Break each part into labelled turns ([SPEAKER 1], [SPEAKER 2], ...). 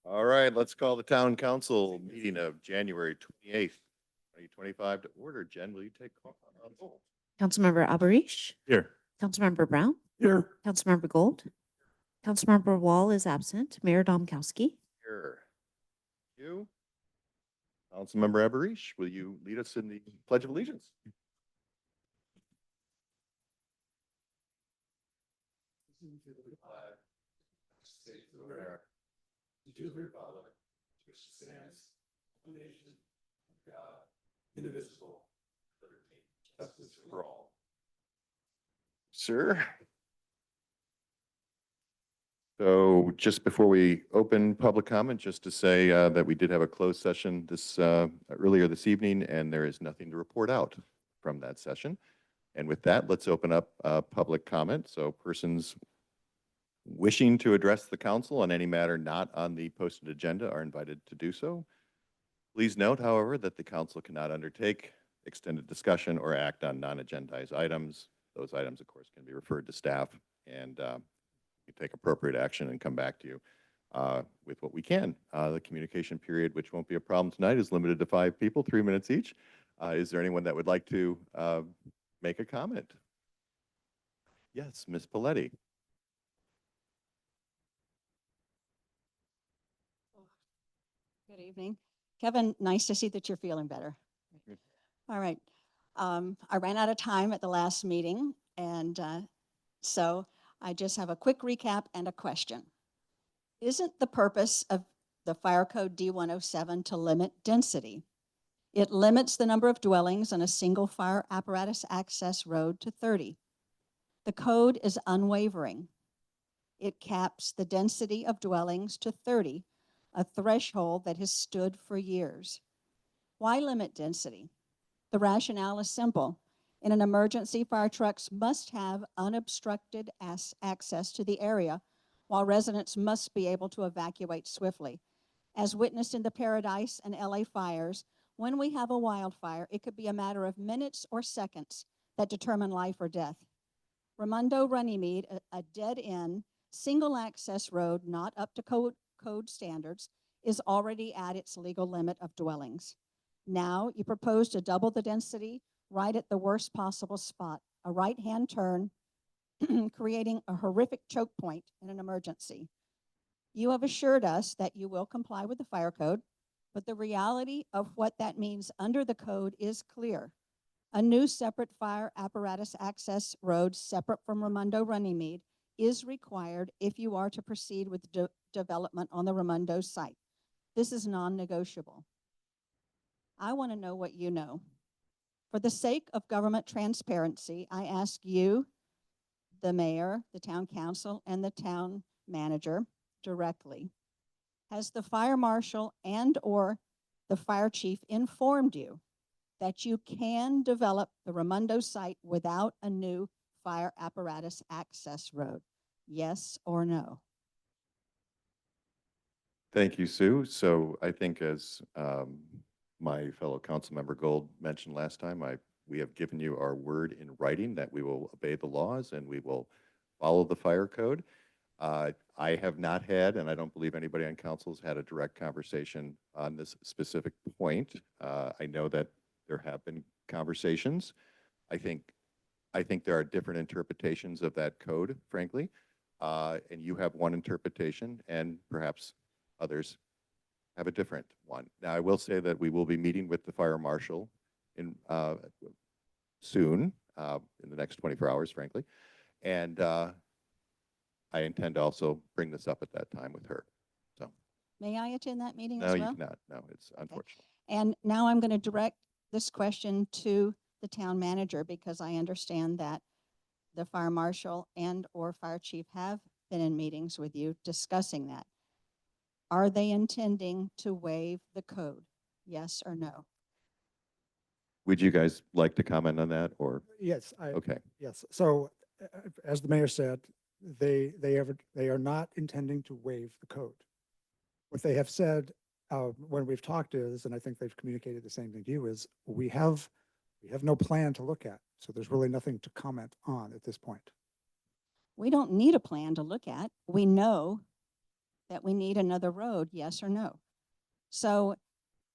[SPEAKER 1] All right, let's call the town council meeting of January 28th, 2025 to order. Jen, will you take roll?
[SPEAKER 2] Councilmember Alberish,
[SPEAKER 1] Here.
[SPEAKER 2] Councilmember Brown,
[SPEAKER 1] Here.
[SPEAKER 2] Councilmember Gold, Councilmember Wall is absent, Mayor Domkowski.
[SPEAKER 1] Here. You. Councilmember Aberish, will you lead us in the Pledge of Allegiance? To the republic, which stands one nation, God, indivisible, liberty, justice for all. Sir. So just before we open public comment, just to say that we did have a closed session this earlier this evening, and there is nothing to report out from that session. And with that, let's open up public comment. So persons wishing to address the council on any matter not on the posted agenda are invited to do so. Please note, however, that the council cannot undertake extended discussion or act on non-agendized items. Those items, of course, can be referred to staff and we take appropriate action and come back to you with what we can. The communication period, which won't be a problem tonight, is limited to 5 people, 3 minutes each. Is there anyone that would like to make a comment? Yes, Ms. Paletti.
[SPEAKER 3] Good evening. Kevin, nice to see that you're feeling better. All right. I ran out of time at the last meeting, and so I just have a quick recap and a question. Isn't the purpose of the Fire Code D107 to limit density? It limits the number of dwellings on a single fire apparatus access road to 30. The code is unwavering. It caps the density of dwellings to 30, a threshold that has stood for years. Why limit density? The rationale is simple. In an emergency, fire trucks must have unobstructed access to the area, while residents must be able to evacuate swiftly. As witnessed in the Paradise and LA fires, when we have a wildfire, it could be a matter of minutes or seconds that determine life or death. Raimondo Runnymede, a dead-end, single-access road not up to code standards, is already at its legal limit of dwellings. Now you propose to double the density right at the worst possible spot, a right-hand turn, creating a horrific choke point in an emergency. You have assured us that you will comply with the fire code, but the reality of what that means under the code is clear. A new separate fire apparatus access road separate from Raimondo Runnymede is required if you are to proceed with development on the Raimondo site. This is non-negotiable. I want to know what you know. For the sake of government transparency, I ask you, the mayor, the town council, and the town manager directly. Has the fire marshal and/or the fire chief informed you that you can develop the Raimondo site without a new fire apparatus access road? Yes or no?
[SPEAKER 1] Thank you, Sue. So I think as my fellow council member Gold mentioned last time, we have given you our word in writing that we will obey the laws and we will follow the fire code. I have not had, and I don't believe anybody on council has had a direct conversation on this specific point. I know that there have been conversations. I think there are different interpretations of that code, frankly, and you have one interpretation, and perhaps others have a different one. Now, I will say that we will be meeting with the fire marshal in soon, in the next 24 hours, frankly, and I intend to also bring this up at that time with her. So,
[SPEAKER 3] may I attend that meeting
[SPEAKER 1] no,
[SPEAKER 3] as
[SPEAKER 1] you
[SPEAKER 3] well?
[SPEAKER 1] cannot. No, it's unfortunate.
[SPEAKER 3] And now I'm going to direct this question to the town manager, because I understand that the fire marshal and/or fire chief have been in meetings with you discussing that. Are they intending to waive the code? Yes or no?
[SPEAKER 1] Would you guys like to comment on that, or?
[SPEAKER 4] Yes,
[SPEAKER 1] Okay.
[SPEAKER 4] yes. So as the mayor said, they are not intending to waive the code. What they have said when we've talked is, and I think they've communicated the same thing to you, is we have no plan to look at. So there's really nothing to comment on at this point.
[SPEAKER 3] We don't need a plan to look at. We know that we need another road, yes or no? So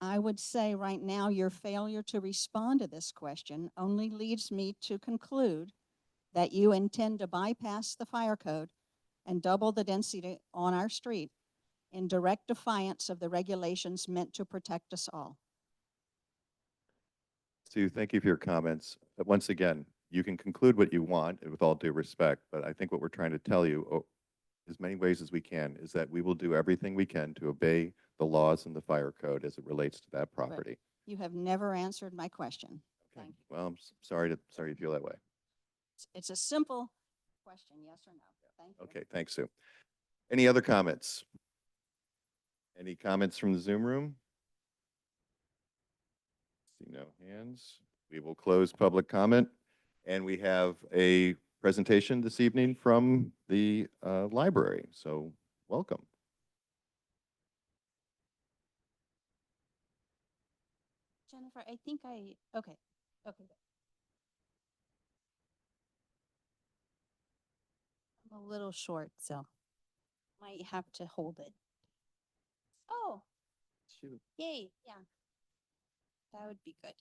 [SPEAKER 3] I would say right now, your failure to respond to this question only leads me to conclude that you intend to bypass the fire code and double the density on our street in direct defiance of the regulations meant to protect us all.
[SPEAKER 1] Sue, thank you for your comments. But once again, you can conclude what you want with all due respect, but I think what we're trying to tell you, as many ways as we can, is that we will do everything we can to obey the laws and the fire code as it relates to that property.
[SPEAKER 3] You have never answered my question.
[SPEAKER 1] Okay.
[SPEAKER 3] Thank you.
[SPEAKER 1] Well, I'm sorry you feel that way.
[SPEAKER 3] It's a simple question, yes or no. Thank you.
[SPEAKER 1] Okay, thanks, Sue. Any other comments? Any comments from the Zoom room? See no hands. We will close public comment. And we have a presentation this evening from the library. So welcome.
[SPEAKER 5] Jennifer, I think okay. Okay. Good. I'm a little short, so might have to hold it. Oh, yay. Yeah. That would be good.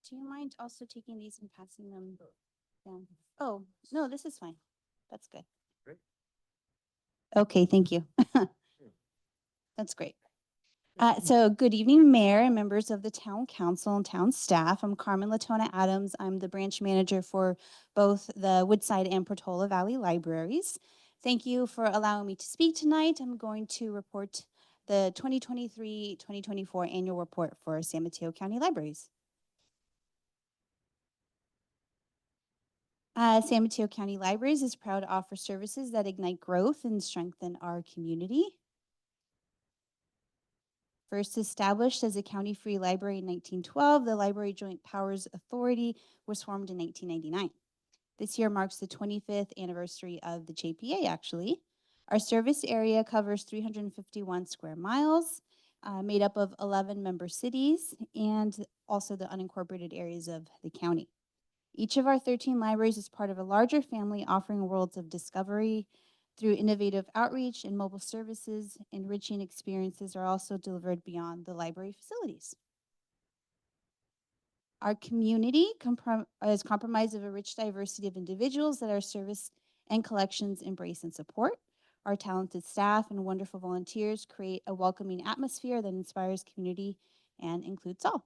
[SPEAKER 5] Do you mind also taking these and passing them down? Oh, no, this is fine. That's good.
[SPEAKER 1] Great.
[SPEAKER 5] Okay, thank you. That's great. So good evening, Mayor and members of the Town Council and Town staff. I'm Carmen Latona Adams. I'm the branch manager for both the Woodside and Portola Valley Libraries. Thank you for allowing me to speak tonight. I'm going to report the 2023-2024 annual report for San Mateo County Libraries. San Mateo County Libraries is proud to offer services that ignite growth and strengthen our community. First established as a county-free library in 1912, the Library Joint Powers Authority was formed in 1999. This year marks the 25th anniversary of the JPA, actually. Our service area covers 351 square miles, made up of 11 member cities, and also the unincorporated areas of the county. Each of our 13 libraries is part of a larger family offering worlds of discovery. Through innovative outreach and mobile services, enriching experiences are also delivered beyond the library facilities. Our community is comprised of a rich diversity of individuals that our service and collections embrace and support. Our talented staff and wonderful volunteers create a welcoming atmosphere that inspires community and includes all.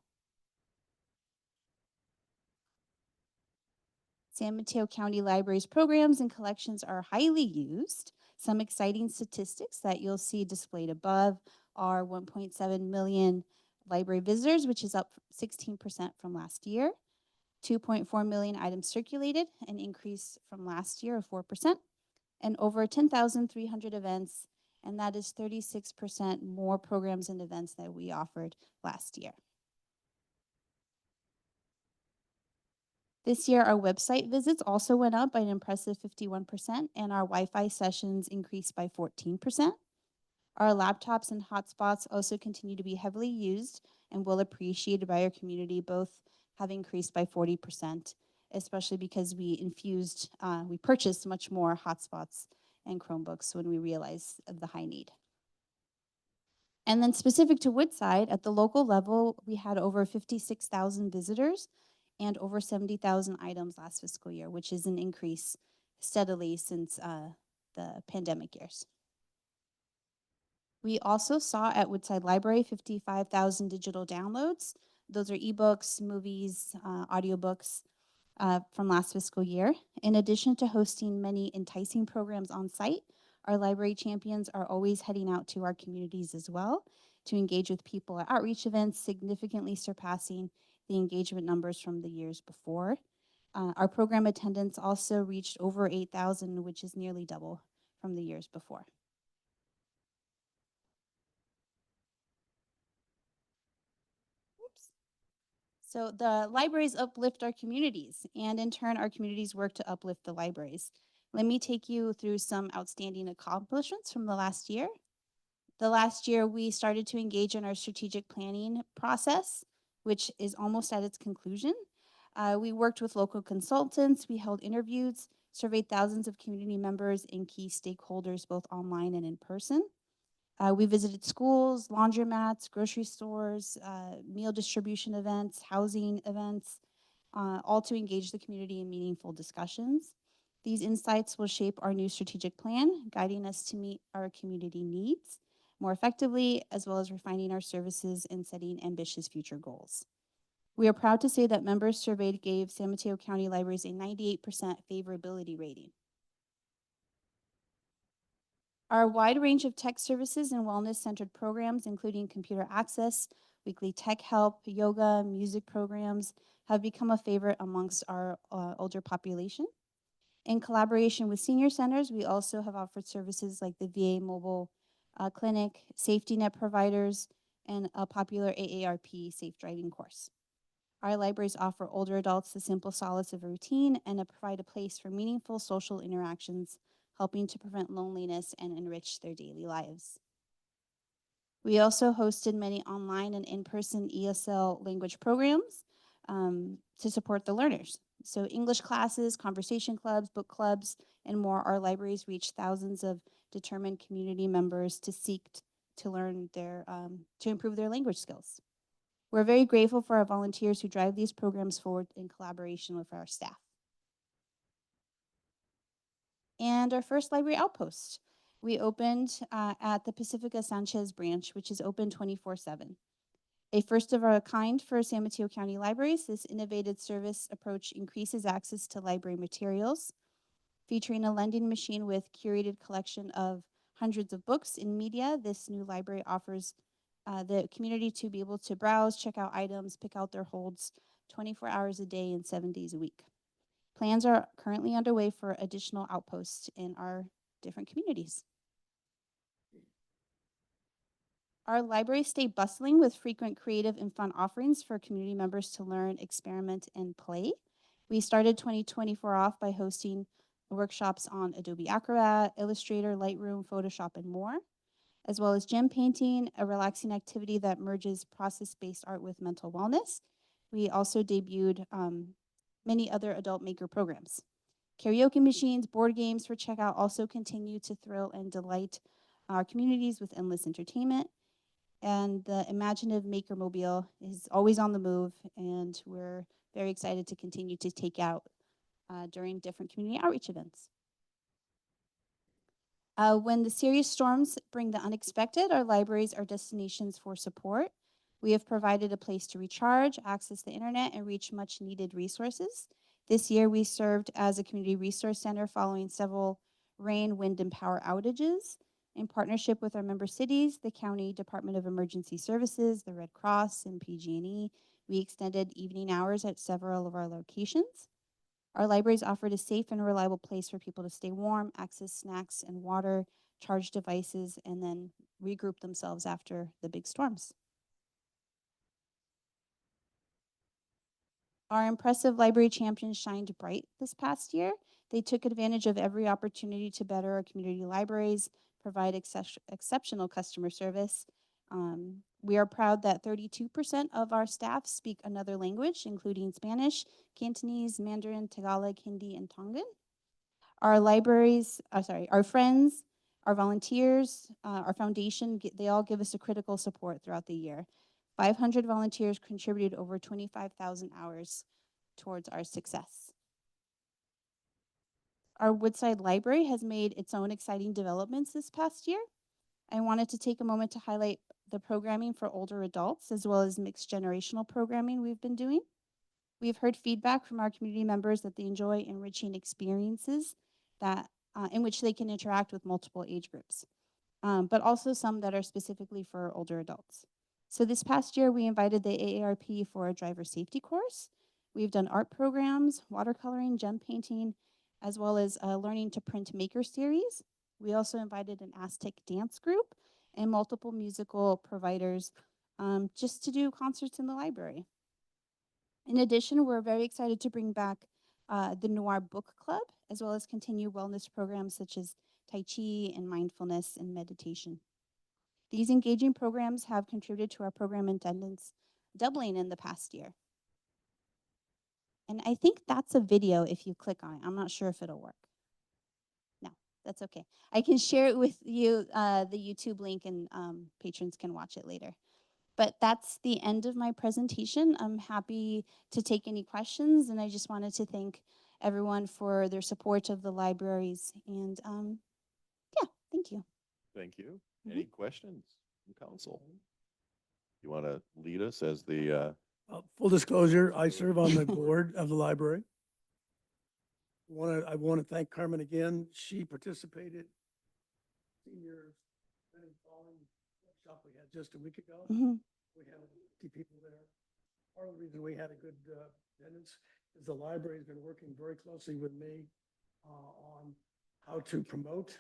[SPEAKER 5] San Mateo County Library's programs and collections are highly used. Some exciting statistics that you'll see displayed above are 1.7 million library visitors, which is up 16% from last year. 2.4 million items circulated, an increase from last year of 4%, and over 10,300 events, and that is 36% more programs and events that we offered last year. This year, our website visits also went up by an impressive 51%, and our Wi-Fi sessions increased by 14%. Our laptops and hotspots also continue to be heavily used and well appreciated by our community. Both have increased by 40%, especially because we purchased much more hotspots and Chromebooks when we realized of the high need. And then specific to Woodside, at the local level, we had over 56,000 visitors and over 70,000 items last fiscal year, which is an increase steadily since the pandemic years. We also saw at Woodside Library 55,000 digital downloads. Those are ebooks, movies, audiobooks from last fiscal year. In addition to hosting many enticing programs on site, our library champions are always heading out to our communities as well to engage with people at outreach events, significantly surpassing the engagement numbers from the years before. Our program attendance also reached over 8,000, which is nearly double from the years before. Oops. So the libraries uplift our communities, and in turn, our communities work to uplift the libraries. Let me take you through some outstanding accomplishments from the last year. The last year, we started to engage in our strategic planning process, which is almost at its conclusion. We worked with local consultants, we held interviews, surveyed thousands of community members and key stakeholders, both online and in person. We visited schools, laundromats, grocery stores, meal distribution events, housing events, all to engage the community in meaningful discussions. These insights will shape our new strategic plan, guiding us to meet our community needs more effectively, as well as refining our services and setting ambitious future goals. We are proud to say that members surveyed gave San Mateo County Libraries a 98% favorability rating. Our wide range of tech services and wellness-centered programs, including computer access, weekly tech help, yoga, music programs, have become a favorite amongst our older population. In collaboration with senior centers, we also have offered services like the VA mobile clinic, safety net providers, and a popular AARP safe driving course. Our libraries offer older adults the simple solace of a routine and provide a place for meaningful social interactions, helping to prevent loneliness and enrich their daily lives. We also hosted many online and in-person ESL language programs to support the learners. So English classes, conversation clubs, book clubs, and more. Our libraries reach thousands of determined community members to seek to learn to improve their language skills. We're very grateful for our volunteers who drive these programs forward in collaboration with our staff. And our first library outpost. We opened at the Pacifica Sanchez branch, which is open 24/7. A first of a kind for San Mateo County Libraries, this innovative service approach increases access to library materials, featuring a lending machine with curated collection of hundreds of books and media. This new library offers the community to be able to browse, check out items, pick out their holds 24 hours a day and 7 days a week. Plans are currently underway for additional outposts in our different communities. Our libraries stay bustling with frequent creative and fun offerings for community members to learn, experiment, and play. We started 2024 off by hosting workshops on Adobe Acrobat, Illustrator, Lightroom, Photoshop, and more, as well as gem painting, a relaxing activity that merges process-based art with mental wellness. We also debuted many other adult maker programs. Karaoke machines, board games for checkout also continue to thrill and delight our communities with endless entertainment. And the Imaginative Maker Mobile is always on the move, and we're very excited to continue to take out during different community outreach events. When the serious storms bring the unexpected, our libraries are destinations for support. We have provided a place to recharge, access the internet, and reach much needed resources. This year, we served as a community resource center following several rain, wind, and power outages. In partnership with our member cities, the County Department of Emergency Services, the Red Cross, and PG&E, we extended evening hours at several of our locations. Our libraries offered a safe and reliable place for people to stay warm, access snacks and water, charge devices, and then regroup themselves after the big storms. Our impressive library champions shined bright this past year. They took advantage of every opportunity to better our community libraries, provide exceptional customer service. We are proud that 32% of our staff speak another language, including Spanish, Cantonese, Mandarin, Tagalog, Hindi, and Tongan. Our libraries, our friends, our volunteers, our foundation, they all give us a critical support throughout the year. 500 volunteers contributed over 25,000 hours towards our success. Our Woodside Library has made its own exciting developments this past year. I wanted to take a moment to highlight the programming for older adults, as well as mixed generational programming we've been doing. We've heard feedback from our community members that they enjoy enriching experiences that in which they can interact with multiple age groups, but also some that are specifically for older adults. So this past year, we invited the AARP for a driver safety course. We've done art programs, watercoloring, gem painting, as well as a learning to print maker series. We also invited an Aztec dance group and multiple musical providers just to do concerts in the library. In addition, we're very excited to bring back the Noir Book Club, as well as continue wellness programs such as Tai Chi and mindfulness and meditation. These engaging programs have contributed to our program attendance doubling in the past year. And I think that's a video if you click on it. I'm not sure if it'll work. No, that's okay. I can share it with you, the YouTube link, and patrons can watch it later. But that's the end of my presentation. I'm happy to take any questions, and I just wanted to thank everyone for their support of the libraries. And yeah, thank you.
[SPEAKER 1] Thank you.
[SPEAKER 5] Mhm.
[SPEAKER 1] Any questions from council? You want to lead us as the,
[SPEAKER 6] Full disclosure, I serve on the board of the library. I want to thank Carmen again. She participated senior Bennett Falling workshop we had just a week ago.
[SPEAKER 5] Mhm.
[SPEAKER 6] We had 50 people there. Part of the reason we had a good attendance is the library's been working very closely with me on how to promote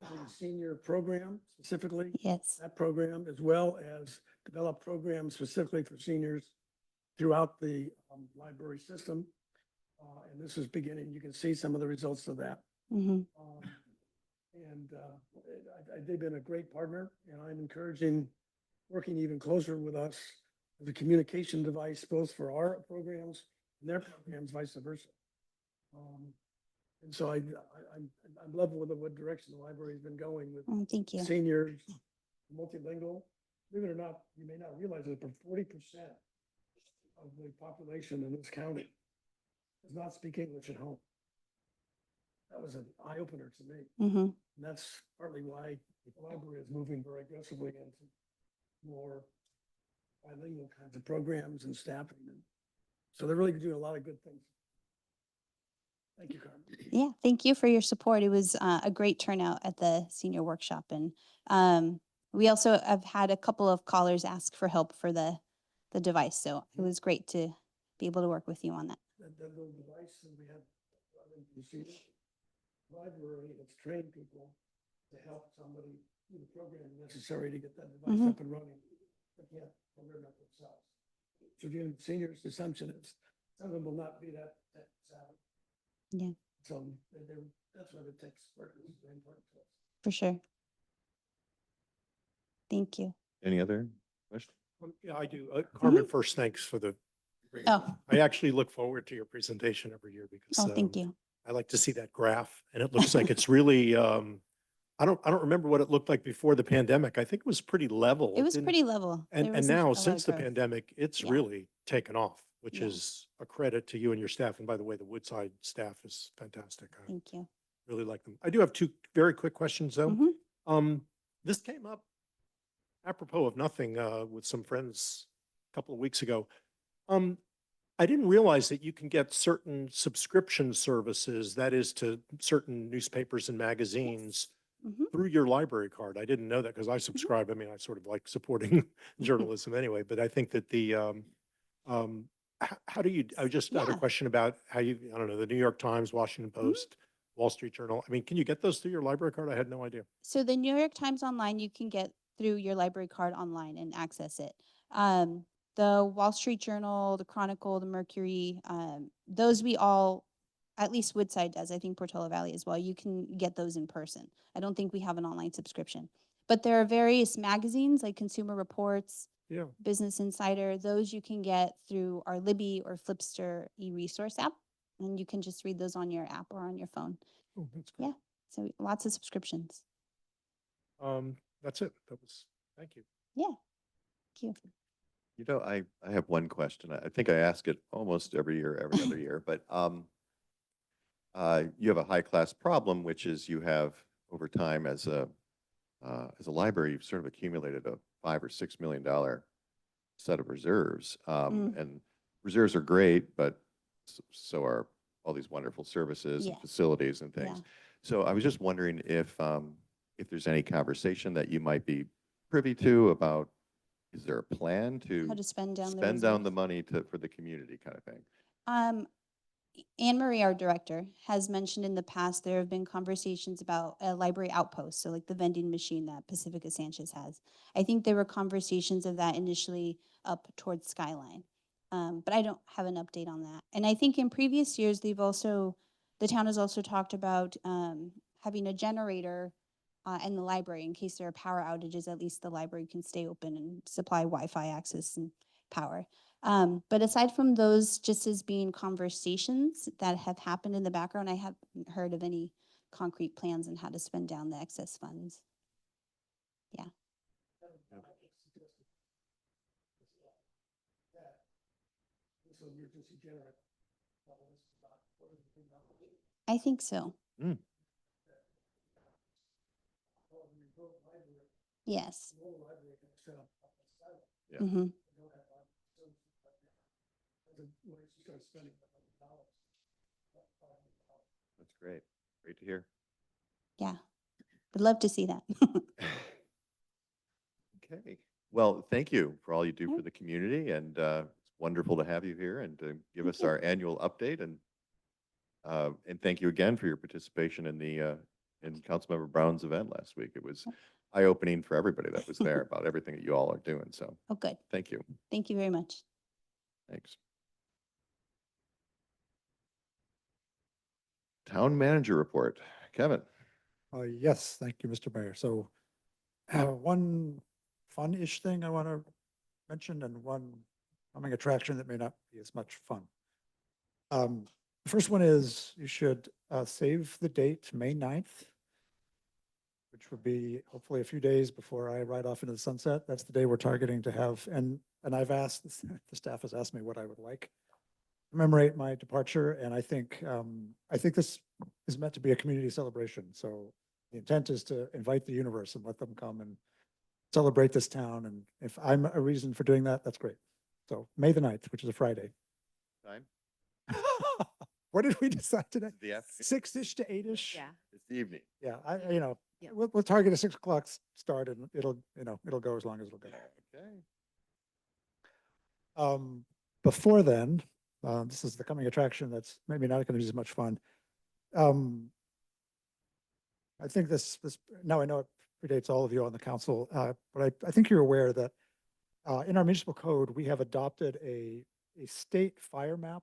[SPEAKER 6] the senior program specifically.
[SPEAKER 5] Yes.
[SPEAKER 6] That program, as well as develop programs specifically for seniors throughout the library system. And this is beginning, you can see some of the results of that.
[SPEAKER 5] Hmm.
[SPEAKER 6] They've been a great partner, and I'm encouraging working even closer with us as a communication device, both for our programs and their programs, vice versa. And so I'm loving with what direction the library's been going with
[SPEAKER 5] Thank you.
[SPEAKER 6] seniors, multilingual. Believe it or not, you may not realize that, but 40% of the population in this county does not speak English at home. That was an eye opener to me.
[SPEAKER 5] Hmm.
[SPEAKER 6] And that's partly why the library is moving very aggressively into more bilingual kinds of programs and staffing. And so they're really doing a lot of good things. Thank you, Carmen.
[SPEAKER 5] Yeah, thank you for your support. It was a great turnout at the senior workshop. And we also have had a couple of callers ask for help for the device. So it was great to be able to work with you on that.
[SPEAKER 6] That little device that we have, I think you see it, library that's trained people to help somebody do the program necessary to get that device
[SPEAKER 5] Mhm.
[SPEAKER 6] up and running. They can't program it themselves. So again, seniors' assumption is some of them will not be that savvy.
[SPEAKER 5] Yeah.
[SPEAKER 6] So that's why the tech support is very important to us.
[SPEAKER 5] For sure. Thank you.
[SPEAKER 1] any other questions?
[SPEAKER 7] Yeah, I do. Carmen, first, thanks for the,
[SPEAKER 5] Oh,
[SPEAKER 7] I actually look forward to your presentation every year because
[SPEAKER 5] thank you.
[SPEAKER 7] I like to see that graph, and it looks like it's really, I don't remember what it looked like before the pandemic. I think it was pretty level.
[SPEAKER 5] It was
[SPEAKER 7] didn't-
[SPEAKER 5] pretty level. There
[SPEAKER 7] And
[SPEAKER 5] wasn't a
[SPEAKER 7] now,
[SPEAKER 5] lot of
[SPEAKER 7] since the
[SPEAKER 5] growth.
[SPEAKER 7] pandemic, it's
[SPEAKER 5] Yeah.
[SPEAKER 7] really taken off, which
[SPEAKER 5] Yeah.
[SPEAKER 7] is a credit to you and your staff. And by the way, the Woodside staff is fantastic. I
[SPEAKER 5] Thank you.
[SPEAKER 7] really like them. I do have two very quick questions, though.
[SPEAKER 5] Mhm.
[SPEAKER 7] This came up apropos of nothing, with some friends a couple of weeks ago. I didn't realize that you can get certain subscription services, that is to certain newspapers and magazines
[SPEAKER 5] Mhm.
[SPEAKER 7] through your library card. I didn't know that because I subscribe. I mean, I sort of like supporting journalism anyway, but I think that how do you, I just had a
[SPEAKER 5] Yeah.
[SPEAKER 7] question about how you, I don't know, the New York Times, Washington Post, Wall Street Journal. I mean, can you get those through your library card? I had no idea.
[SPEAKER 5] So the New York Times Online, you can get through your library card online and access it. The Wall Street Journal, the Chronicle, the Mercury, those we all, at least Woodside does, I think Portola Valley as well, you can get those in person. I don't think we have an online subscription. But there are various magazines like Consumer Reports,
[SPEAKER 7] Yeah.
[SPEAKER 5] Business Insider, those you can get through our Libby or Flipster e-resource app. And you can just read those on your app or on your phone.
[SPEAKER 7] Oh, that's great.
[SPEAKER 5] Yeah. So lots of subscriptions.
[SPEAKER 7] That's it. That was, thank you.
[SPEAKER 5] Yeah. Thank you.
[SPEAKER 1] You know, I have one question. I think I ask it almost every year, every other year, but you have a high-class problem, which is you have over time as a library, you've sort of accumulated a $5 or $6 million set of reserves. And reserves are great, but so are all these wonderful services and
[SPEAKER 5] Yeah.
[SPEAKER 1] facilities and things.
[SPEAKER 5] Yeah.
[SPEAKER 1] So I was just wondering if there's any conversation that you might be privy to about, is there a plan
[SPEAKER 5] How
[SPEAKER 1] to
[SPEAKER 5] to spend down the
[SPEAKER 1] spend down
[SPEAKER 5] reserves.
[SPEAKER 1] the money for the community kind of thing?
[SPEAKER 5] Anne Marie, our director, has mentioned in the past there have been conversations about a library outpost, so like the vending machine that Pacifica Sanchez has. I think there were conversations of that initially up towards Skyline, but I don't have an update on that. And I think in previous years, the town has also talked about having a generator in the library in case there are power outages. At least the library can stay open and supply Wi-Fi access and power. But aside from those, just as being conversations that have happened in the background, I haven't heard of any concrete plans on how to spend down the excess funds.
[SPEAKER 6] This emergency generator.
[SPEAKER 5] I think so. Yes.
[SPEAKER 1] Yeah.
[SPEAKER 5] Hmm.
[SPEAKER 1] That's great. Great to hear.
[SPEAKER 5] Yeah. Would love to see that.
[SPEAKER 1] Okay. Well, thank you for all you do
[SPEAKER 5] Yeah.
[SPEAKER 1] for the community, and it's wonderful to have you here and to give
[SPEAKER 5] Thank
[SPEAKER 1] us
[SPEAKER 5] you.
[SPEAKER 1] our annual update. And thank you again for your participation in the in Councilmember Brown's event last week. It was eye-opening for everybody that was there about everything that you all are doing. So
[SPEAKER 5] Oh, good.
[SPEAKER 1] thank you.
[SPEAKER 5] Thank you very much.
[SPEAKER 1] Thanks. Town manager report. Kevin.
[SPEAKER 4] Yes, thank you, Mr. Mayor. So one fun-ish thing I want to mention and one coming attraction that may not be as much fun. The first one is you should save the date, May 9th, which would be hopefully a few days before I ride off into the sunset. That's the day we're targeting to have, and I've asked, the staff has asked me what I would like. Commemorate my departure, and I think this is meant to be a community celebration. So the intent is to invite the universe and let them come and celebrate this town. And if I'm a reason for doing that, that's great. So May the 9th, which is a Friday.
[SPEAKER 1] Time?
[SPEAKER 4] What did we decide today?
[SPEAKER 1] The afternoon.
[SPEAKER 4] 6-ish to 8-ish?
[SPEAKER 2] Yeah.
[SPEAKER 1] It's the evening.
[SPEAKER 4] Yeah,
[SPEAKER 2] Yeah.
[SPEAKER 4] we'll target a 6 o'clock start and it'll go as long as it'll go.
[SPEAKER 1] Okay.
[SPEAKER 4] Before then, this is the coming attraction that's maybe not going to be as much fun. I think now I know it predates all of you on the council, but I think you're aware that in our municipal code, we have adopted a state fire map.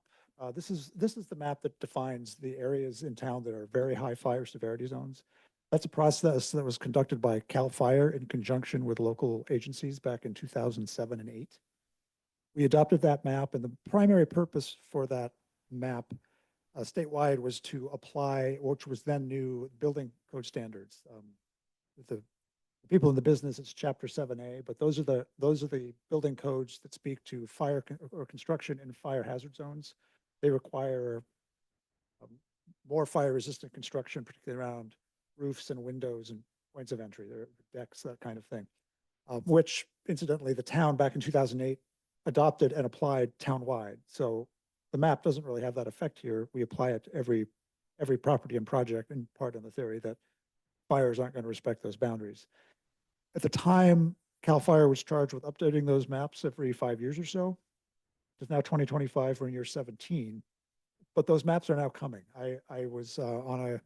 [SPEAKER 4] This is the map that defines the areas in town that are very high fire severity zones. That's a process that was conducted by CAL FIRE in conjunction with local agencies back in 2007 and 8. We adopted that map, and the primary purpose for that map statewide was to apply, which was then new, building code standards. The people in the business, it's Chapter 7A, but those are the building codes that speak to fire or construction in fire hazard zones. They require more fire-resistant construction, particularly around roofs and windows and points of entry, their decks, that kind of thing. Which, incidentally, the town back in 2008 adopted and applied townwide. So the map doesn't really have that effect here. We apply it to every property and project, in part on the theory that fires aren't going to respect those boundaries. At the time, CAL FIRE was charged with updating those maps every 5 years or so. It's now 2025, we're in year 17, but those maps are now coming. I was on a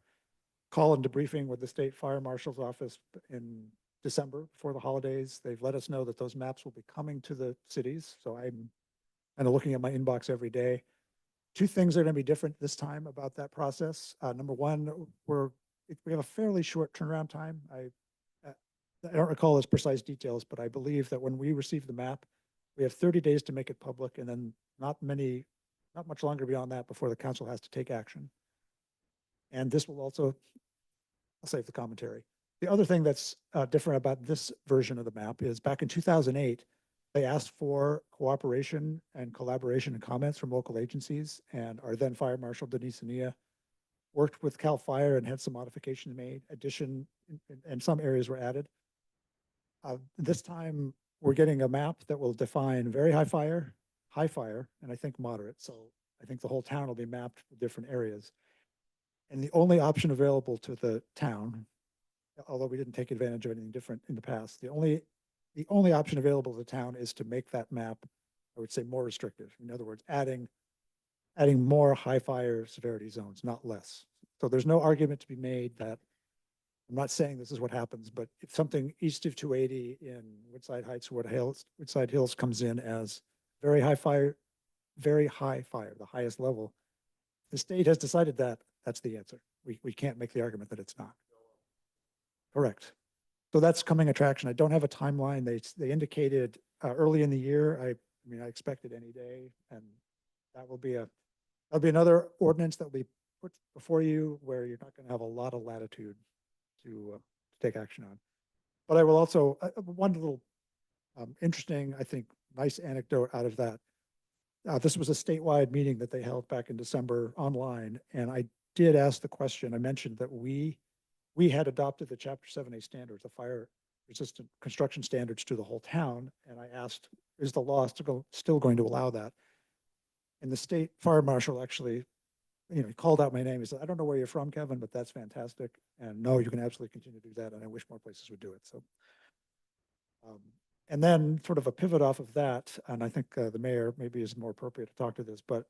[SPEAKER 4] call and debriefing with the state fire marshal's office in December before the holidays. They've let us know that those maps will be coming to the cities. So I'm kind of looking at my inbox every day. Two things are going to be different this time about that process. Number one, we have a fairly short turnaround time. I don't recall its precise details, but I believe that when we receive the map, we have 30 days to make it public, and then not much longer beyond that before the council has to take action. And this will also, I'll save the commentary. The other thing that's different about this version of the map is back in 2008, they asked for cooperation and collaboration and comments from local agencies, and our then Fire Marshal Denise Ania worked with CAL FIRE and had some modifications made, and some areas were added. This time, we're getting a map that will define very high fire, and I think moderate. So I think the whole town will be mapped with different areas. And the only option available to the town, although we didn't take advantage of anything different in the past, the only option available to the town is to make that map, I would say, more restrictive. In other words, adding more high fire severity zones, not less. So there's no argument to be made that, I'm not saying this is what happens, but if something east of 280 in Woodside Heights, Woodside Hills comes in as very high fire, the highest level, the state has decided that that's the answer. We can't make the argument that it's not. Correct. So that's coming attraction. I don't have a timeline. They indicated early in the year. I mean, I expect it any day, and that will be that'll be another ordinance that will be put before you where you're not going to have a lot of latitude to take action on. But I will also, one little interesting, I think, nice anecdote out of that. This was a statewide meeting that they held back in December online, and I did ask the question. I mentioned that we had adopted the Chapter 7A standards, the fire resistant construction standards to the whole town, and I asked, is the law still going to allow that? And the state fire marshal actually, he called out my name. He said, I don't know where you're from, Kevin, but that's fantastic. And no, you can absolutely continue to do that. And I wish more places would do it. So, and then sort of a pivot off of that, and I think the mayor maybe is more appropriate to talk to this, but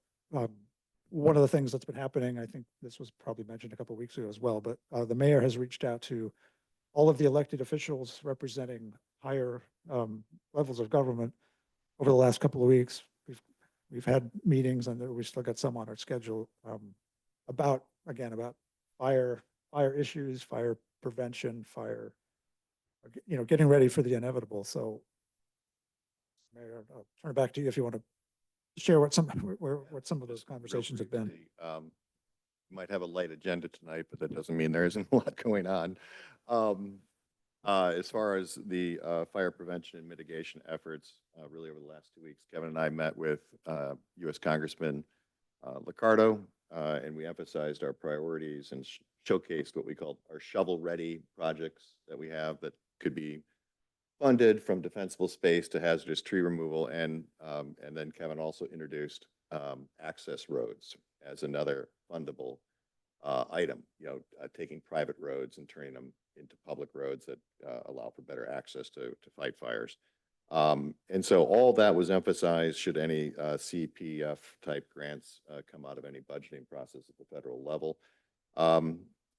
[SPEAKER 4] one of the things that's been happening, I think this was probably mentioned a couple of weeks ago as well, but the mayor has reached out to all of the elected officials representing higher levels of government over the last couple of weeks. We've had meetings, and we still got some on our schedule about fire issues, fire prevention, getting ready for the inevitable. So, Mayor, I'll turn it back to you if you want to share what some of those conversations have been.
[SPEAKER 1] You might have a light agenda tonight, but that doesn't mean there isn't a lot going on. As far as the fire prevention and mitigation efforts, really over the last 2 weeks, Kevin and I met with U.S. Congressman Liccardo, and we emphasized our priorities and showcased what we call our shovel-ready projects that we have that could be funded, from defensible space to hazardous tree removal, and then Kevin also introduced access roads as another fundable item. Taking private roads and turning them into public roads that allow for better access to fight fires. And so all that was emphasized should any CPF type grants come out of any budgeting process at the federal level.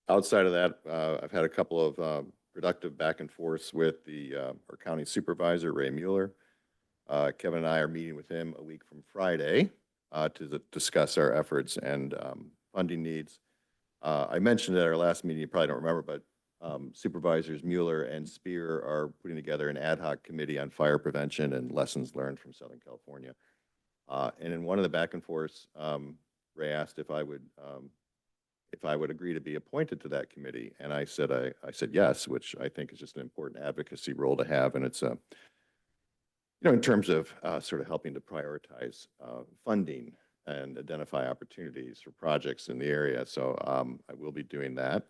[SPEAKER 1] Outside of that, I've had a couple of productive back and forths with our county supervisor, Ray Mueller. Kevin and I are meeting with him a week from Friday to discuss our efforts and funding needs. I mentioned at our last meeting, you probably don't remember, but Supervisors Mueller and Spear are putting together an ad hoc committee on fire prevention and lessons learned from Southern California. And in one of the back and forths, Ray asked if I would agree to be appointed to that committee, and I said yes, which I think is just an important advocacy role to have, and it's in terms of sort of helping to prioritize funding and identify opportunities for projects in the area. So I will be doing that.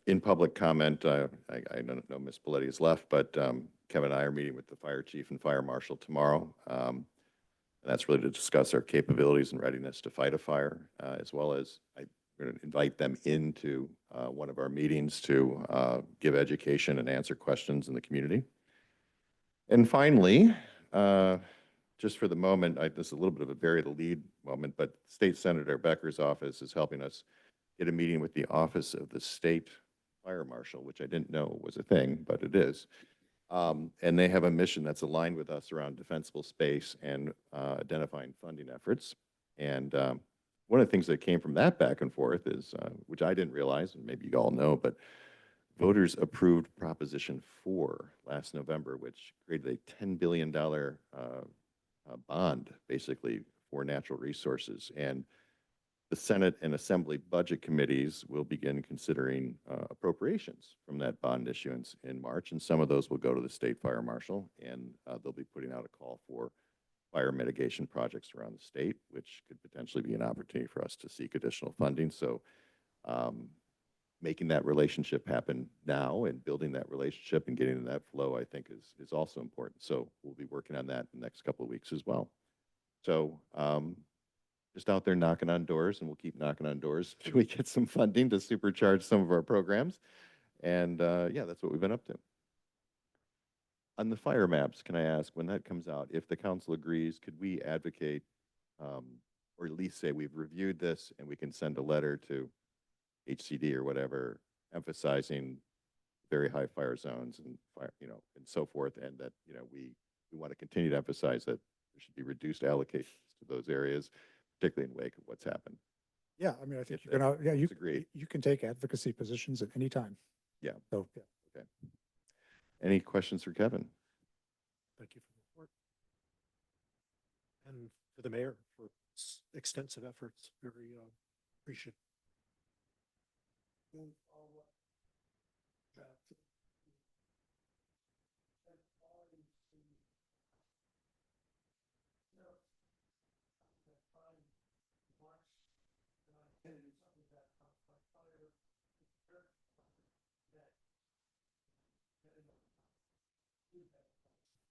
[SPEAKER 1] In public comment, I don't know Ms. Belletti has left, but Kevin and I are meeting with the fire chief and fire marshal tomorrow. And that's really to discuss our capabilities and readiness to fight a fire, as well as I'm going to invite them into one of our meetings to give education and answer questions in the community. And finally, just for the moment, this is a little bit of a bury the lead moment, but State Senator Becker's office is helping us get a meeting with the Office of the State Fire Marshal, which I didn't know was a thing, but it is. And they have a mission that's aligned with us around defensible space and identifying funding efforts. And one of the things that came from that back and forth is, which I didn't realize, and maybe you all know, but voters approved Proposition 4 last November, which created a $10 billion bond, basically, for natural resources. And the Senate and Assembly budget committees will begin considering appropriations from that bond issuance in March, and some of those will go to the state fire marshal, and they'll be putting out a call for fire mitigation projects around the state, which could potentially be an opportunity for us to seek additional funding. So making that relationship happen now and building that relationship and getting that flow, I think, is also important. So we'll be working on that in the next couple of weeks as well. So just out there knocking on doors, and we'll keep knocking on doors till we get some funding to supercharge some of our programs. And yeah, that's what we've been up to. On the fire maps, can I ask, when that comes out, if the council agrees, could we advocate, or at least say we've reviewed this and we can send a letter to HCD or whatever, emphasizing very high fire zones and fire, and so forth, and that, we want to continue to emphasize that there should be reduced allocations to those areas, particularly in wake of what's happened.
[SPEAKER 4] Yeah, I mean, I think
[SPEAKER 1] If
[SPEAKER 4] you're gonna,
[SPEAKER 1] that agreed.
[SPEAKER 4] you can take advocacy positions at any time.
[SPEAKER 1] Yeah.
[SPEAKER 4] So, yeah.
[SPEAKER 1] Okay. Any questions for Kevin?
[SPEAKER 6] Thank you for the report.
[SPEAKER 7] and to the mayor for extensive efforts. Very appreciative.
[SPEAKER 6] And all what- that- that quality to- you know, that time, March, and I attended something that, my fire, that,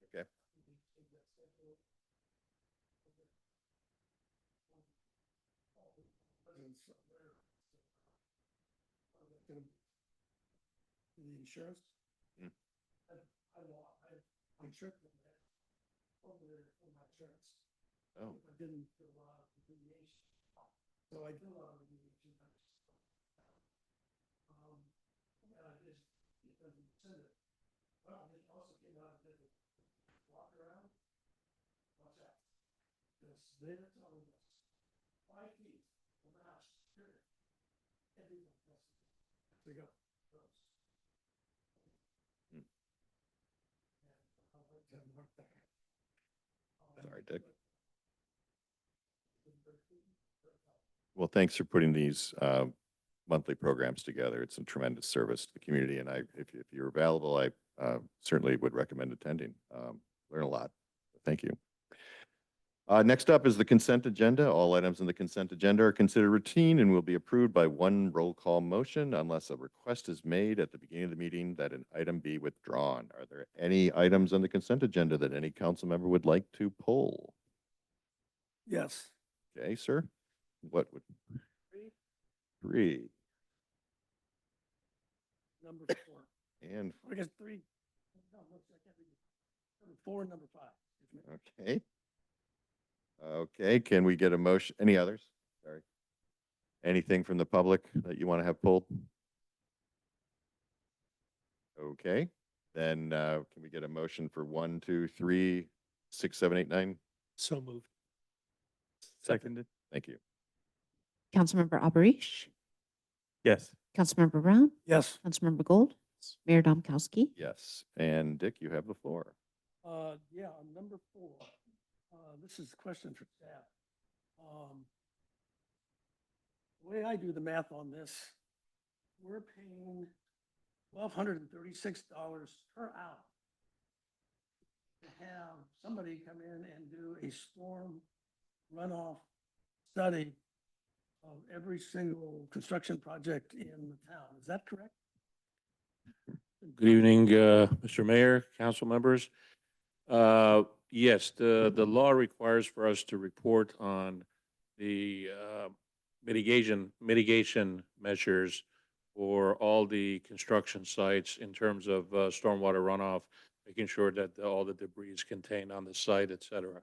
[SPEAKER 1] Okay.
[SPEAKER 6] The insurance.
[SPEAKER 1] Mm.
[SPEAKER 6] I'm sure over there for my insurance.
[SPEAKER 1] Oh,
[SPEAKER 6] I didn't do a lot of remediation. So I did a lot of remediation. And I just, it doesn't send it. Well, it also came out and did a walk around. Watch out. Because they're telling us 5 feet from the house, period. Everyone has to go.
[SPEAKER 1] Hmm.
[SPEAKER 6] And I'll let them mark that.
[SPEAKER 1] sorry, Dick. Well, thanks for putting these monthly programs together. It's a tremendous service to the community, and if you're available, I certainly would recommend attending. Learn a lot. Thank you. Next up is the consent agenda. All items in the consent agenda are considered routine and will be approved by one roll call motion unless a request is made at the beginning of the meeting that an item be withdrawn. Are there any items on the consent agenda that any council member would like to pull?
[SPEAKER 6] Yes.
[SPEAKER 1] Okay, sir. What would? Three.
[SPEAKER 6] Number 4.
[SPEAKER 1] And,
[SPEAKER 6] I guess 3. No, I can't read it. Number 4 and number 5. Excuse me.
[SPEAKER 1] okay. Okay, can we get a motion? Any others? Sorry. Anything from the public that you want to have pulled? Okay, then can we get a motion for 1, 2, 3, 6, 7, 8, 9?
[SPEAKER 7] So moved.
[SPEAKER 1] Seconded. Thank you.
[SPEAKER 2] Councilmember Alberish,
[SPEAKER 8] Yes.
[SPEAKER 2] Councilmember Brown,
[SPEAKER 6] Yes.
[SPEAKER 2] Councilmember Gold, Mayor Domkowski.
[SPEAKER 1] Yes, and Dick, you have the floor.
[SPEAKER 6] Yeah, on number 4, this is a question for staff. The way I do the math on this, we're paying $1,236 per hour to have somebody come in and do a storm runoff study of every single construction project in the town. Is that correct?
[SPEAKER 8] Good evening, Mr. Mayor, council members. Yes, the law requires for us to report on the mitigation measures for all the construction sites in terms of stormwater runoff, making sure that all the debris is contained on the site, et cetera.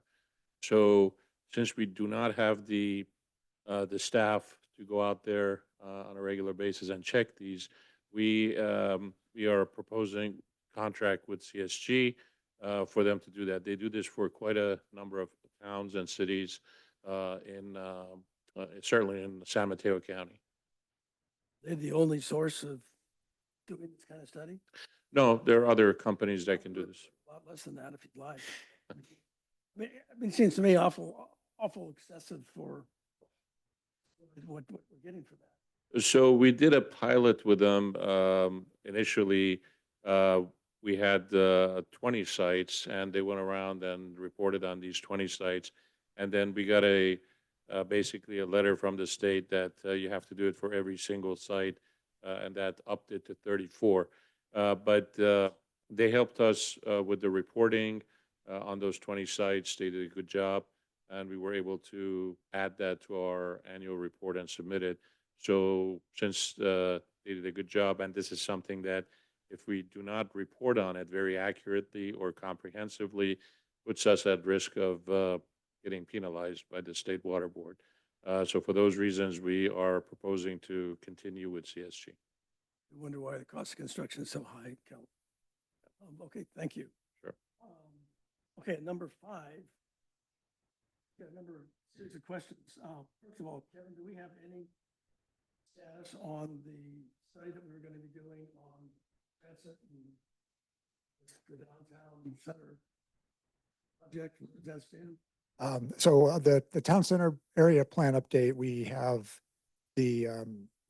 [SPEAKER 8] So since we do not have the staff to go out there on a regular basis and check these, we are proposing contract with CSG for them to do that. They do this for quite a number of towns and cities certainly in San Mateo County.
[SPEAKER 6] They're the only source of doing this kind of study?
[SPEAKER 8] No, there are other companies that can do this.
[SPEAKER 6] A lot less than that if you'd like. I mean, it seems to me awful excessive for what we're getting for that.
[SPEAKER 8] So we did a pilot with them initially. We had 20 sites, and they went around and reported on these 20 sites. And then we got basically a letter from the state that you have to do it for every single site, and that upped it to 34. But they helped us with the reporting on those 20 sites. They did a good job, and we were able to add that to our annual report and submit it. So since they did a good job, and this is something that if we do not report on it very accurately or comprehensively, puts us at risk of getting penalized by the State Water Board. So for those reasons, we are proposing to continue with CSG.
[SPEAKER 6] I wonder why the cost of construction is so high, Kel. Okay, thank you.
[SPEAKER 8] Sure.
[SPEAKER 6] Okay, at number 5, got a number of series of questions. First of all, Kevin, do we have any status on the study that we were going to be doing on transit and the downtown center project? Does that stand?
[SPEAKER 4] So the town center area plan update, we have the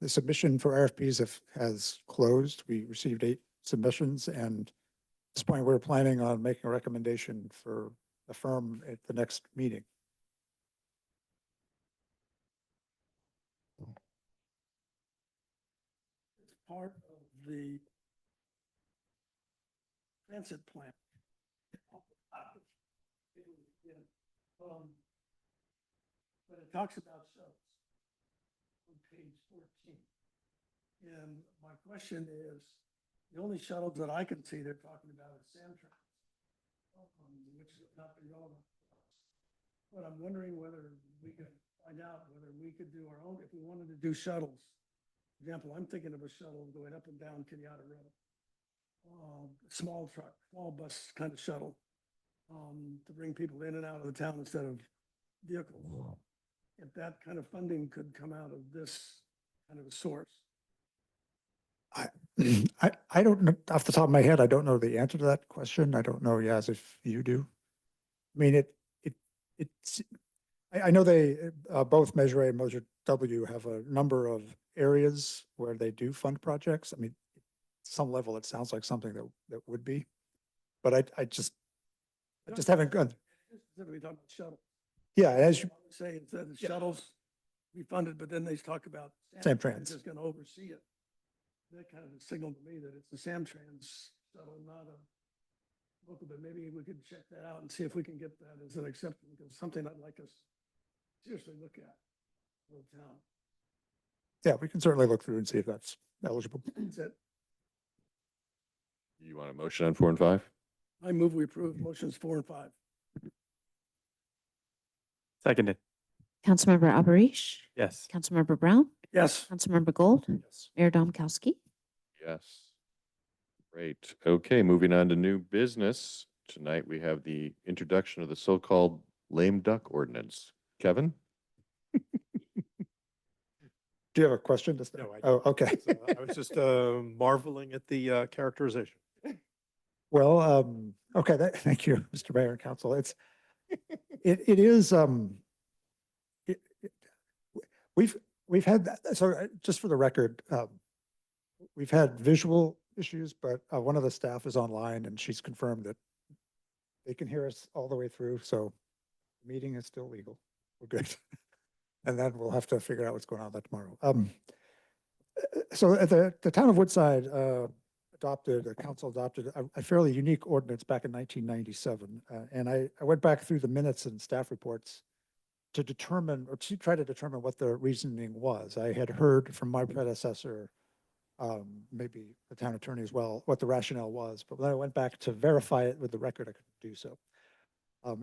[SPEAKER 4] submission for RFPs has closed. We received 8 submissions, and at this point, we're planning on making a recommendation for the firm at the next meeting.
[SPEAKER 6] It's part of the transit plan. But it talks about shuttles on page 14. And my question is, the only shuttles that I can see they're talking about is Samtrans, which is not relevant. But I'm wondering whether we could find out whether we could do our own, if we wanted to do shuttles. For example, I'm thinking of a shuttle going up and down Kenyatta Road. Small truck, small bus kind of shuttle, to bring people in and out of the town instead of vehicles. If that kind of funding could come out of this kind of a source.
[SPEAKER 4] I don't know, off the top of my head, I don't know the answer to that question. I don't know, Yaz, if you do. I mean, I know they, both Measure A and Measure W have a number of areas where they do fund projects. I mean, some level, it sounds like something that would be, but I just haven't gone.
[SPEAKER 6] Specifically talking about shuttles.
[SPEAKER 4] Yeah, as you
[SPEAKER 6] Say it's that the shuttles be funded, but then they talk about
[SPEAKER 4] Samtrans.
[SPEAKER 6] is going to oversee it. That kind of signaled to me that it's a Samtrans shuttle, not a local, but maybe we could check that out and see if we can get that as an exception, because something I'd like us to seriously look at for the town.
[SPEAKER 4] Yeah, we can certainly look through and see if that's eligible.
[SPEAKER 6] That's it.
[SPEAKER 1] You want a motion on 4 and 5?
[SPEAKER 6] I move we approve motions 4 and 5.
[SPEAKER 9] Seconded.
[SPEAKER 2] Councilmember Alberish,
[SPEAKER 9] Yes.
[SPEAKER 2] Councilmember Brown,
[SPEAKER 6] Yes.
[SPEAKER 2] Councilmember Gold,
[SPEAKER 7] Yes.
[SPEAKER 2] Mayor Domkowski.
[SPEAKER 1] Yes. Great. Okay, moving on to new business. Tonight we have the introduction of the so-called lame duck ordinance. Kevin?
[SPEAKER 4] Do you have a question?
[SPEAKER 7] No, I
[SPEAKER 4] Oh,
[SPEAKER 7] don't.
[SPEAKER 4] okay.
[SPEAKER 7] I was just marveling at the characterization.
[SPEAKER 4] Well, okay, thank you, Mr. Mayor and Council. It is, we've had, so just for the record, we've had visual issues, but one of the staff is online and she's confirmed that they can hear us all the way through, so the meeting is still legal. We're good. And then we'll have to figure out what's going on with that tomorrow. So at the town of Woodside, the council adopted a fairly unique ordinance back in 1997. And I went back through the minutes and staff reports to determine, or to try to determine what the reasoning was. I had heard from my predecessor, maybe the town attorney as well, what the rationale was. But when I went back to verify it with the record, I couldn't do so.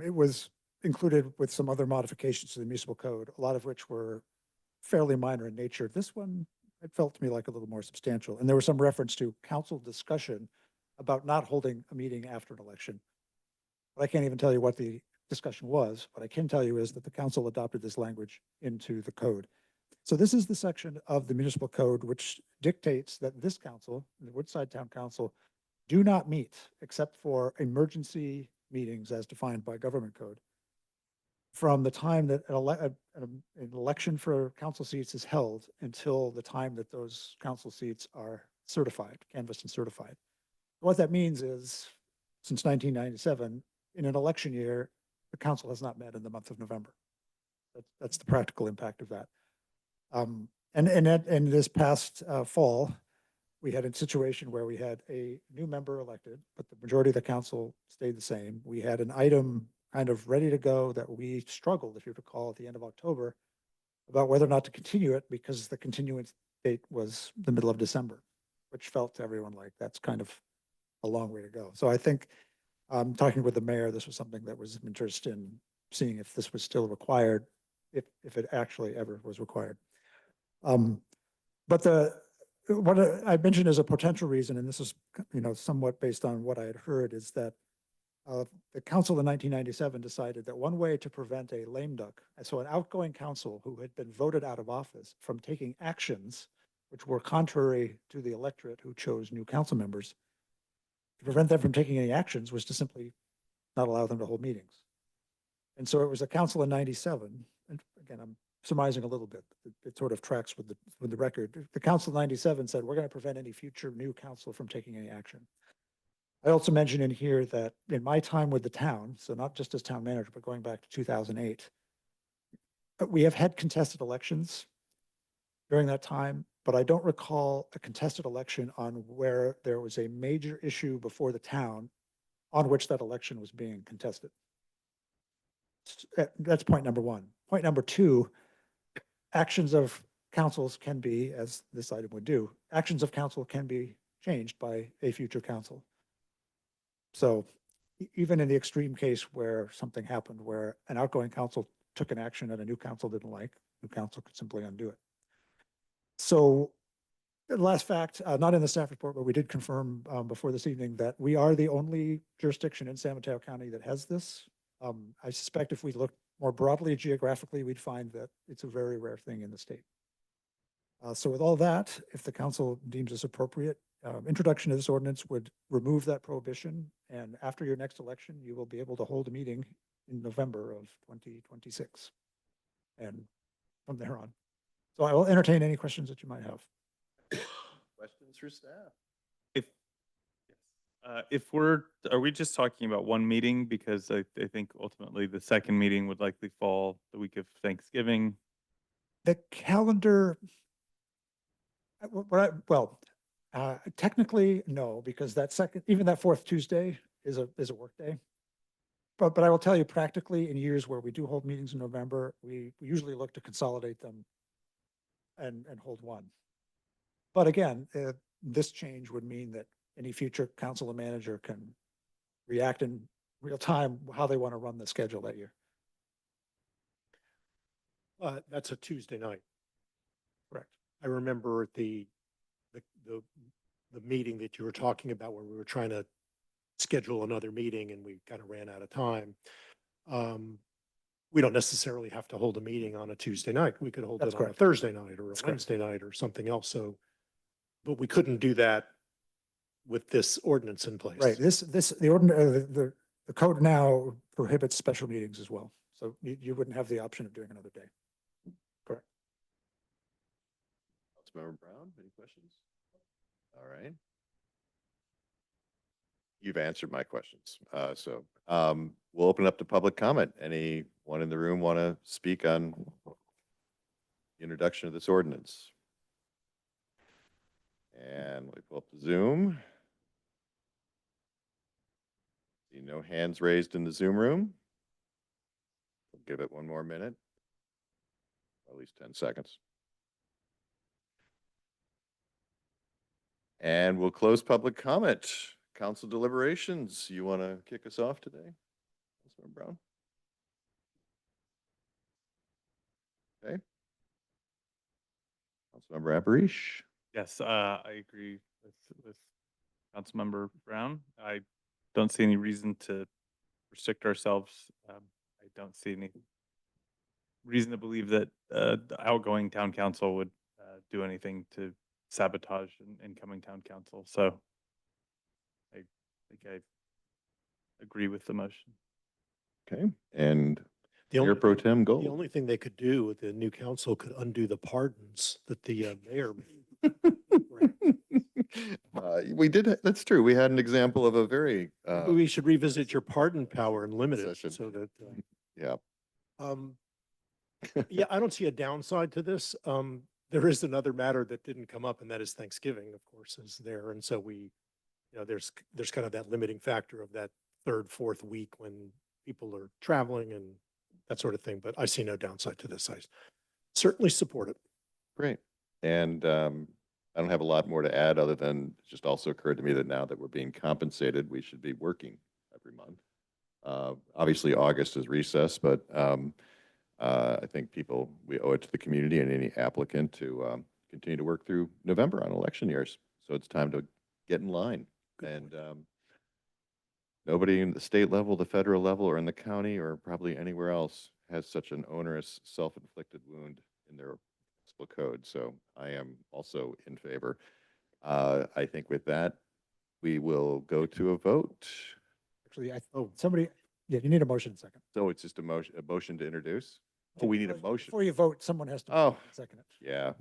[SPEAKER 4] It was included with some other modifications to the municipal code, a lot of which were fairly minor in nature. This one, it felt to me like a little more substantial. And there was some reference to council discussion about not holding a meeting after an election. But I can't even tell you what the discussion was. What I can tell you is that the council adopted this language into the code. So this is the section of the municipal code which dictates that this council, the Woodside Town Council, do not meet except for emergency meetings as defined by government code from the time that an election for council seats is held until the time that those council seats are certified, canvassed and certified. What that means is, since 1997, in an election year, the council has not met in the month of November. That's the practical impact of that. And this past fall, we had a situation where we had a new member elected, but the majority of the council stayed the same. We had an item kind of ready to go that we struggled, if you recall, at the end of October about whether or not to continue it because the continuance date was the middle of December, which felt to everyone like that's kind of a long way to go. So I think talking with the mayor, this was something that was of interest in seeing if this was still required, if it actually ever was required. But what I mentioned as a potential reason, and this is somewhat based on what I had heard, is that the council in 1997 decided that one way to prevent a lame duck, so an outgoing council who had been voted out of office from taking actions which were contrary to the electorate who chose new council members, to prevent them from taking any actions was to simply not allow them to hold meetings. And so it was a council in 97, and again, I'm surmising a little bit. It sort of tracks with the record. The council in 97 said, we're going to prevent any future new council from taking any action. I also mentioned in here that in my time with the town, so not just as town manager, but going back to 2008, we have had contested elections during that time, but I don't recall a contested election on where there was a major issue before the town on which that election was being contested. That's point number one. Point number two, actions of councils can be, as this item would do, actions of council can be changed by a future council. So even in the extreme case where something happened, where an outgoing council took an action that a new council didn't like, new council could simply undo it. So the last fact, not in the staff report, but we did confirm before this evening that we are the only jurisdiction in San Mateo County that has this. I suspect if we look more broadly geographically, we'd find that it's a very rare thing in the state. So with all that, if the council deems this appropriate, introduction of this ordinance would remove that prohibition. And after your next election, you will be able to hold a meeting in November of 2026. And from there on. So I will entertain any questions that you might have.
[SPEAKER 1] Questions for staff?
[SPEAKER 9] Are we just talking about one meeting? Because I think ultimately the second meeting would likely fall the week of Thanksgiving.
[SPEAKER 4] The calendar, technically, no, because even that fourth Tuesday is a work day. But I will tell you practically in years where we do hold meetings in November, we usually look to consolidate them and hold one. But again, this change would mean that any future council and manager can react in real time how they want to run the schedule that year.
[SPEAKER 7] That's a Tuesday night.
[SPEAKER 4] Correct.
[SPEAKER 7] I remember the meeting that you were talking about where we were trying to schedule another meeting and we kind of ran out of time. We don't necessarily have to hold a meeting on a Tuesday night. We could hold
[SPEAKER 4] That's
[SPEAKER 7] it on a
[SPEAKER 4] correct.
[SPEAKER 7] Thursday night or a
[SPEAKER 4] That's correct.
[SPEAKER 7] Wednesday night or something else. So, but we couldn't do that with this ordinance in place.
[SPEAKER 4] Right. The code now prohibits special meetings as well. So you wouldn't have the option of doing another day. Correct.
[SPEAKER 1] Councilmember Brown, any questions? All right. You've answered my questions. We'll open up to public comment. Anyone in the room want to speak on the introduction of this ordinance? And let me pull up the Zoom. See no hands raised in the Zoom room. We'll give it one more minute, or at least 10 seconds. And we'll close public comment. Council deliberations, you want to kick us off today? Councilmember Brown? Okay. Councilmember Aparish?
[SPEAKER 9] Yes, I agree with Councilmember Brown. I don't see any reason to restrict ourselves. I don't see any reason to believe that the outgoing town council would do anything to sabotage an incoming town council. So I think I agree with the motion.
[SPEAKER 1] Okay, and
[SPEAKER 7] The
[SPEAKER 1] Mayor
[SPEAKER 7] only
[SPEAKER 1] Pro
[SPEAKER 7] thing-
[SPEAKER 1] Tem
[SPEAKER 7] The
[SPEAKER 1] Gold.
[SPEAKER 7] only thing they could do with the new council could undo the pardons that the mayor made.
[SPEAKER 1] That's true. We had an example of a very,
[SPEAKER 7] We should revisit your pardon power and limit it
[SPEAKER 1] Session.
[SPEAKER 7] so that,
[SPEAKER 1] yeah,
[SPEAKER 7] yeah, I don't see a downside to this. There is another matter that didn't come up, and that is Thanksgiving, of course, is there. And so there's kind of that limiting factor of that third, fourth week when people are traveling and that sort of thing. But I see no downside to this. I certainly support it.
[SPEAKER 1] great. And I don't have a lot more to add other than it just also occurred to me that now that we're being compensated, we should be working every month. Obviously, August is recess, but I think we owe it to the community and any applicant to continue to work through November on election years. So it's time to get in line. And nobody in the state level, the federal level, or in the county, or probably anywhere else has such an onerous self-inflicted wound in their municipal code. So I am also in favor. I think with that, we will go to a vote.
[SPEAKER 4] Actually,
[SPEAKER 7] Oh.
[SPEAKER 4] somebody Yeah, you need a motion second.
[SPEAKER 1] So it's just a motion to introduce? Oh, we need a motion.
[SPEAKER 4] Before you vote, someone has to
[SPEAKER 1] Oh.
[SPEAKER 4] move and second it.
[SPEAKER 1] Yeah,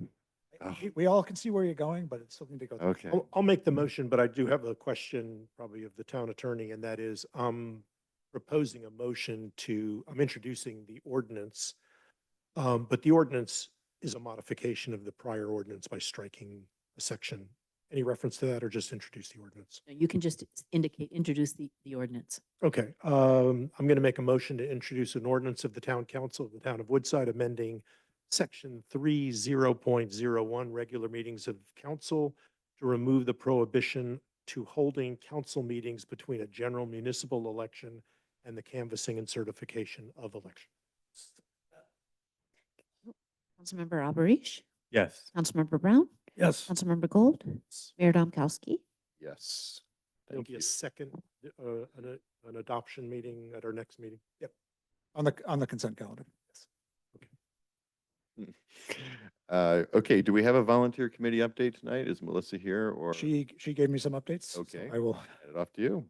[SPEAKER 1] Oh.
[SPEAKER 4] We all can see where you're going, but it's still need to go. through.
[SPEAKER 1] okay.
[SPEAKER 7] I'll make the motion, but I do have a question probably of the town attorney, and that is, I'm proposing a motion I'm introducing the ordinance. But the ordinance is a modification of the prior ordinance by striking a section. Any reference to that or just introduce the ordinance?
[SPEAKER 10] You can just introduce the ordinance.
[SPEAKER 7] Okay, I'm going to make a motion to introduce an ordinance of the town council of the town of Woodside amending section 30.01 regular meetings of council to remove the prohibition to holding council meetings between a general municipal election and the canvassing and certification of elections.
[SPEAKER 2] Councilmember Alberish,
[SPEAKER 9] Yes.
[SPEAKER 2] Councilmember Brown,
[SPEAKER 6] Yes.
[SPEAKER 2] Councilmember Gold, Mayor Domkowski.
[SPEAKER 1] Yes.
[SPEAKER 7] There'll
[SPEAKER 1] Thank
[SPEAKER 7] be
[SPEAKER 1] you.
[SPEAKER 7] a second, an adoption meeting at our next meeting.
[SPEAKER 4] Yep. On the consent calendar.
[SPEAKER 1] Okay, do we have a volunteer committee update tonight? Is Melissa here or?
[SPEAKER 4] She gave me some updates. so
[SPEAKER 1] Okay.
[SPEAKER 4] I will,
[SPEAKER 1] Hand it off to you.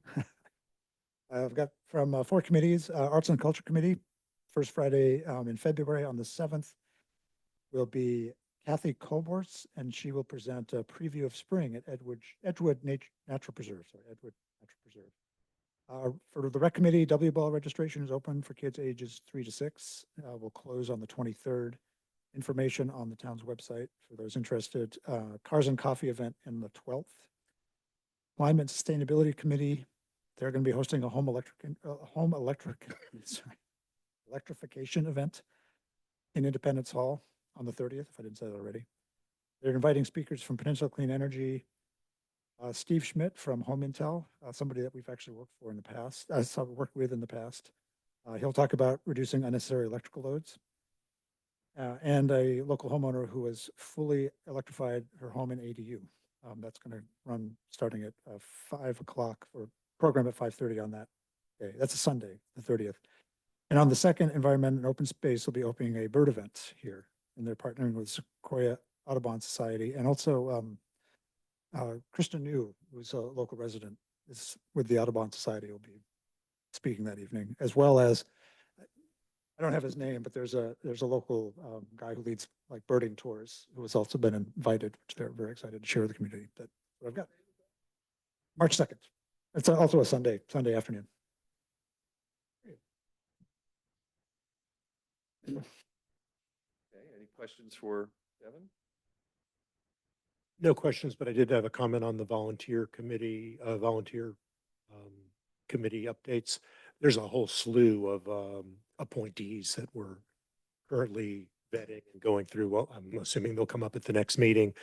[SPEAKER 4] I've got from 4 committees, Arts and Culture Committee, first Friday in February on the 7th will be Kathy Colborts, and she will present a preview of spring at Edgewood Natural Preserve, Edgewood Natural Preserve. For the Rec Committee, W Ball registration is open for kids ages 3 to 6. Will close on the 23rd. Information on the town's website for those interested. Cars and Coffee event in the 12th. Climate Sustainability Committee, they're going to be hosting a home electrification event in Independence Hall on the 30th, if I didn't say that already. They're inviting speakers from Peninsula Clean Energy, Steve Schmidt from Home Intel, somebody that we've actually worked for in the past, worked with in the past. He'll talk about reducing unnecessary electrical loads. And a local homeowner who has fully electrified her home in ADU. That's going to run starting at 5 o'clock for program at 5:30 on that day. That's a Sunday, the 30th. And on the 2nd, Environment and Open Space will be opening a bird event here. And they're partnering with Sequoia Audubon Society. And also Krista New, who's a local resident, is with the Audubon Society, will be speaking that evening, as well as I don't have his name, but there's a local guy who leads like birding tours who has also been invited, which they're very excited to share with the community. That's what I've got. March 2nd. It's also a Sunday afternoon.
[SPEAKER 1] Okay, any questions for Devin?
[SPEAKER 7] No questions, but I did have a comment on the volunteer committee updates. There's a whole slew of appointees that we're currently vetting and going through. Well, I'm assuming they'll come up at the next meeting,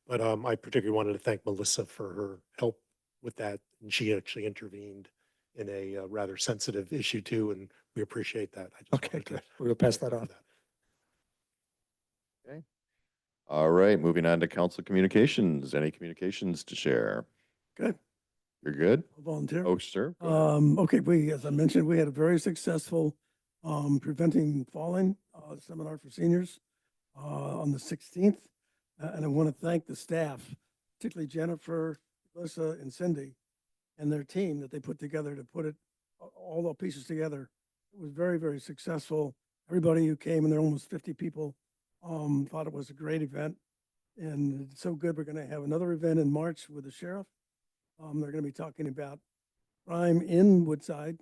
[SPEAKER 7] but I particularly wanted to thank Melissa for her help with that. And she actually intervened in a rather sensitive issue too, and we appreciate that. I just
[SPEAKER 4] Okay,
[SPEAKER 7] wanted to
[SPEAKER 4] good. We'll pass that
[SPEAKER 7] thank
[SPEAKER 4] on.
[SPEAKER 7] her for
[SPEAKER 1] All right, moving on to council communications. Any communications to share?
[SPEAKER 6] Good.
[SPEAKER 1] You're good?
[SPEAKER 6] I'll volunteer.
[SPEAKER 1] Oh, sir. Go ahead.
[SPEAKER 6] Okay, as I mentioned, we had a very successful preventing falling seminar for seniors on the 16th. And I want to thank the staff, particularly Jennifer, Melissa, and Cindy, and their team that they put together to put all the pieces together. It was very, very successful. Everybody who came, and there were almost 50 people, thought it was a great event. And it's so good. We're going to have another event in March with the sheriff. They're going to be talking about crime in Woodside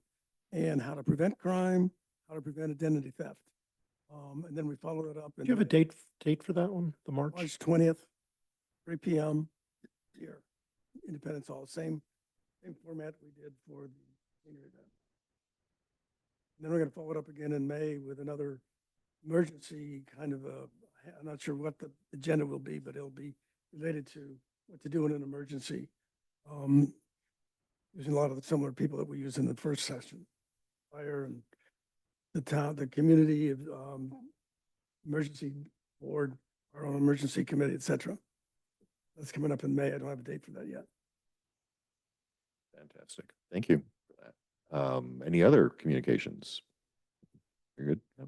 [SPEAKER 6] and how to prevent crime, how to prevent identity theft. And then we followed it up.
[SPEAKER 7] that. Do you have a date for that one, the March?
[SPEAKER 6] March 20th, 3 p.m. here, Independence Hall, same format we did for the senior event. And then we're going to follow it up again in May with another emergency kind of I'm not sure what the agenda will be, but it'll be related to what to do in an emergency. Using a lot of the similar people that we used in the first session, fire and the town, the community, emergency board, our own emergency committee, et cetera. That's coming up in May. I don't have a date for that yet.
[SPEAKER 1] Fantastic. Thank you for that. Any other communications? You're good? Yep.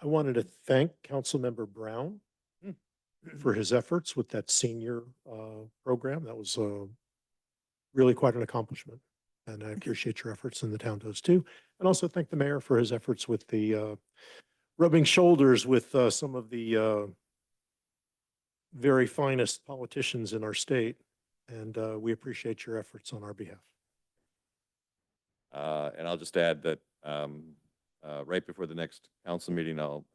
[SPEAKER 7] I wanted to thank Councilmember Brown for his efforts with that senior program. That was really quite an accomplishment. And I appreciate your efforts, and the town does too. And also thank the mayor for his efforts with the rubbing shoulders with some of the very finest politicians in our state. And we appreciate your efforts on our behalf.
[SPEAKER 1] And I'll just add that right before the next council meeting, I'm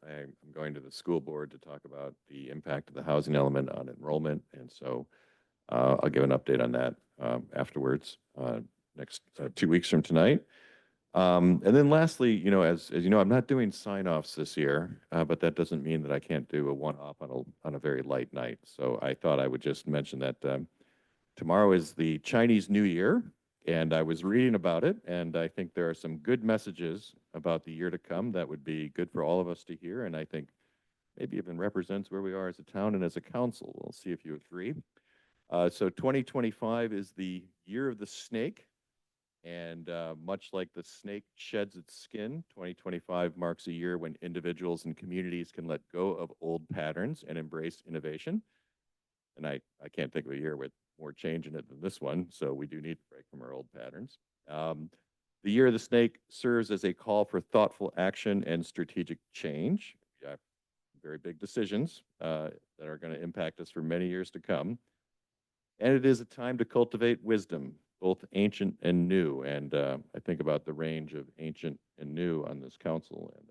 [SPEAKER 1] going to the school board to talk about the impact of the housing element on enrollment. And so I'll give an update on that afterwards, next 2 weeks from tonight. And then lastly, you know, as you know, I'm not doing sign-offs this year, but that doesn't mean that I can't do a one-off on a very light night. So I thought I would just mention that tomorrow is the Chinese New Year, and I was reading about it, and I think there are some good messages about the year to come that would be good for all of us to hear, and I think maybe even represents where we are as a town and as a council. We'll see if you agree. So 2025 is the year of the snake. And much like the snake sheds its skin, 2025 marks a year when individuals and communities can let go of old patterns and embrace innovation. And I can't think of a year with more change in it than this one, so we do need to break from our old patterns. The year of the snake serves as a call for thoughtful action and strategic change. Yeah, very big decisions that are going to impact us for many years to come. And it is a time to cultivate wisdom, both ancient and new. And I think about the range of ancient and new on this council, and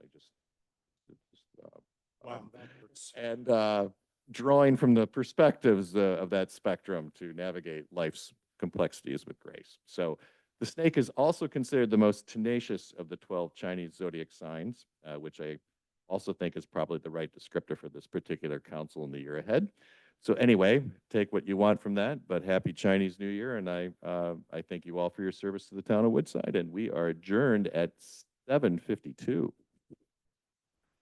[SPEAKER 7] Wow, that hurts.
[SPEAKER 1] and drawing from the perspectives of that spectrum to navigate life's complexities with grace. So the snake is also considered the most tenacious of the 12 Chinese zodiac signs, which I also think is probably the right descriptor for this particular council in the year ahead. So anyway, take what you want from that, but happy Chinese New Year. And I thank you all for your service to the town of Woodside. And we are adjourned at 7:52.